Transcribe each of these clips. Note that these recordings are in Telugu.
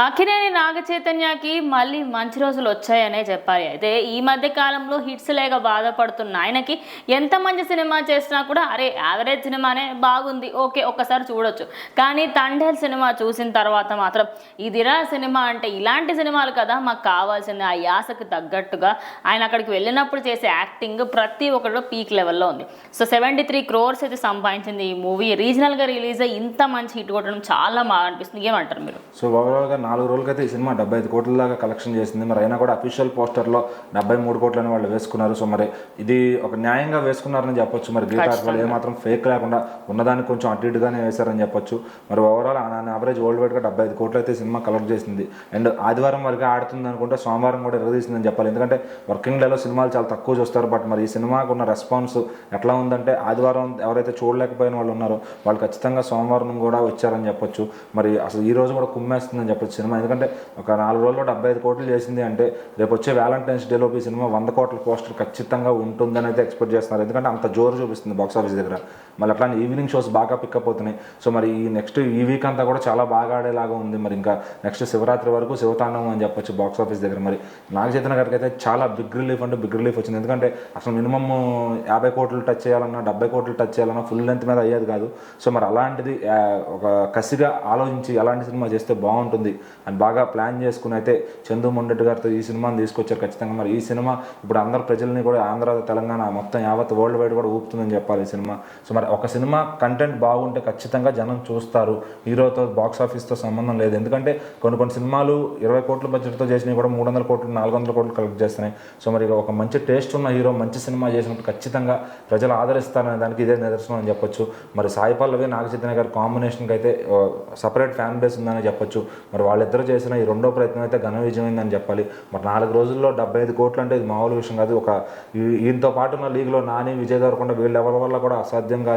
అక్కినేని నాగచైతన్యకి మళ్ళీ మంచి రోజులు వచ్చాయనే చెప్పాలి. అయితే ఈ మధ్య కాలంలో హిట్స్ లేక బాధపడుతున్న ఆయనకి ఎంత మంచి సినిమా చేసినా కూడా అరే యావరేజ్ సినిమానే బాగుంది, ఓకే ఒక్కసారి చూడొచ్చు. కానీ తండేల్ సినిమా చూసిన తర్వాత మాత్రం ఇదిరా సినిమా అంటే ఇలాంటి సినిమాలు కదా మాకు కావాల్సింది, ఆ యాసకు తగ్గట్టుగా ఆయన అక్కడికి వెళ్ళినప్పుడు చేసే యాక్టింగ్ ప్రతి ఒక్కరు పీక్ లెవెల్లో ఉంది. సో 73 crores అయితే సంపాదించింది ఈ మూవీ. రీజనల్గా రిలీజ్ అయ్యి ఇంత మంచి హిట్ కొట్టడం చాలా బాగా అనిపిస్తుంది. ఏమంటారు మీరు? సో ఓవరాల్గా 4 రోజులకైతే ఈ సినిమా 75 కోట్ల దాకా కలెక్షన్ చేసింది. మరి అయినా కూడా అఫీషియల్ పోస్టర్లో 73 కోట్లని వాళ్ళు వేసుకున్నారు. సో మరి ఇది ఒక న్యాయంగా వేసుకున్నారని చెప్పొచ్చు. మరి గీతా వాళ్ళు ఏమాత్రం ఫేక్ లేకుండా ఉన్నదానికి కొంచెం అటు ఇటుగానే వేశారని చెప్పొచ్చు. మరి ఓవరాల్ యావరేజ్ వరల్డ్ వైడ్గా 75 కోట్లు అయితే సినిమా కలెక్ట్ చేసింది. అండ్ ఆదివారం వరకు ఆడుతుంది అనుకుంటే సోమవారం కూడా ఎరగదీసిందని చెప్పాలి. ఎందుకంటే వర్కింగ్ డేలో సినిమాలు చాలా తక్కువ చూస్తారు. బట్ మరి ఈ సినిమాకు ఉన్న రెస్పాన్స్ ఎట్లా ఉందంటే ఆదివారం ఎవరైతే చూడలేకపోయిన వాళ్ళు ఉన్నారో వాళ్ళు ఖచ్చితంగా సోమవారం కూడా వచ్చారని చెప్పొచ్చు. మరి అసలు ఈ రోజు కూడా కుమ్మేస్తుందని చెప్పొచ్చు సినిమా. ఎందుకంటే ఒక 4 రోజుల్లో 75 కోట్లు చేసింది అంటే రేపు వచ్చే వ్యాలంటైన్స్ డేలోపు ఈ సినిమా 100 కోట్ల పోస్టర్ ఖచ్చితంగా ఉంటుందని అయితే ఎక్స్పెక్ట్ చేస్తున్నారు. ఎందుకంటే అంత జోరు చూపిస్తుంది బాక్స్ ఆఫీస్ దగ్గర. మళ్ళీ అట్లానే ఈవినింగ్ షోస్ బాగా పికప్ అవుతున్నాయి. సో మరి ఈ నెక్స్ట్ ఈ వీక్ అంతా కూడా చాలా బాగా ఆడేలాగా ఉంది. మరి ఇంకా నెక్స్ట్ శివరాత్రి వరకు శివతాండవం అని చెప్పొచ్చు బాక్స్ ఆఫీస్ దగ్గర. మరి నాగచైతన్య గారికి అయితే చాలా బిగ్ రిలీఫ్ అంటే బిగ్ రిలీఫ్ వచ్చింది. ఎందుకంటే అసలు మినిమమ్ 50 కోట్లు టచ్ చేయాలన్నా 70 కోట్లు టచ్ చేయాలన్నా ఫుల్ లెంత్ మీద అయ్యేది కాదు. సో మరి అలాంటిది ఒక కసిగా ఆలోచించి ఎలాంటి సినిమా చేస్తే బాగుంటుంది అని బాగా ప్లాన్ చేసుకుని అయితే చందు మొండెడ్డి గారితో ఈ సినిమాని తీసుకొచ్చారు ఖచ్చితంగా. మరి ఈ సినిమా ఇప్పుడు అందరు ప్రజల్ని కూడా ఆంధ్ర తెలంగాణ మొత్తం యావత్ వరల్డ్ వైడ్ కూడా ఊపుతుందని చెప్పాలి ఈ సినిమా. సో మరి ఒక సినిమా కంటెంట్ బాగుంటే ఖచ్చితంగా జనం చూస్తారు. హీరోతో బాక్స్ ఆఫీస్తో సంబంధం లేదు. ఎందుకంటే కొన్ని సినిమాలు 20 కోట్ల బడ్జెట్తో చేసినవి కూడా 300 కోట్లు 400 కోట్లు కలెక్ట్ చేస్తున్నాయి. సో మరి ఒక మంచి టేస్ట్ ఉన్న హీరో మంచి సినిమా చేసినప్పుడు ఖచ్చితంగా ప్రజలు ఆదరిస్తారనే దానికి ఇదే నిదర్శనం అని చెప్పొచ్చు. మరి సాయి పల్లవి నాగచైతన్య గారి కాంబినేషన్కి అయితే సపరేట్ ఫ్యాన్ బేస్ ఉందని చెప్పొచ్చు. మరి వాళ్ళిద్దరూ చేసిన ఈ రెండో ప్రయత్నం అయితే ఘన విజయమైందని చెప్పాలి. మరి 4 రోజుల్లో 75 కోట్లు అంటే ఇది మామూలు విషయం కాదు. ఒక ఈయనతో పాటు ఉన్న లీగ్లో నాని విజయ్ దేవరకొండ వీళ్ళెవరి వల్ల కూడా అసాధ్యంగా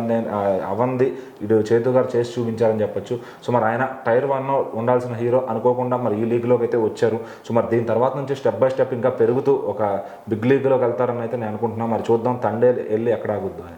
అవంది ఇటు చేతు గారు చేసి చూపించారని చెప్పొచ్చు. సో మరి ఆయన టైర్ 1 ఉండాల్సిన హీరో అనుకోకుండా మరి ఈ లీగ్లోకి అయితే వచ్చారు. సో మరి దీని తర్వాత నుంచి స్టెప్ బై స్టెప్ ఇంకా పెరుగుతూ ఒక బిగ్ లీగ్లోకి వెళ్తారని అయితే నేను అనుకుంటున్నాను. మరి చూద్దాం తండే వెళ్ళి ఎక్కడ ఆగుద్దు అని.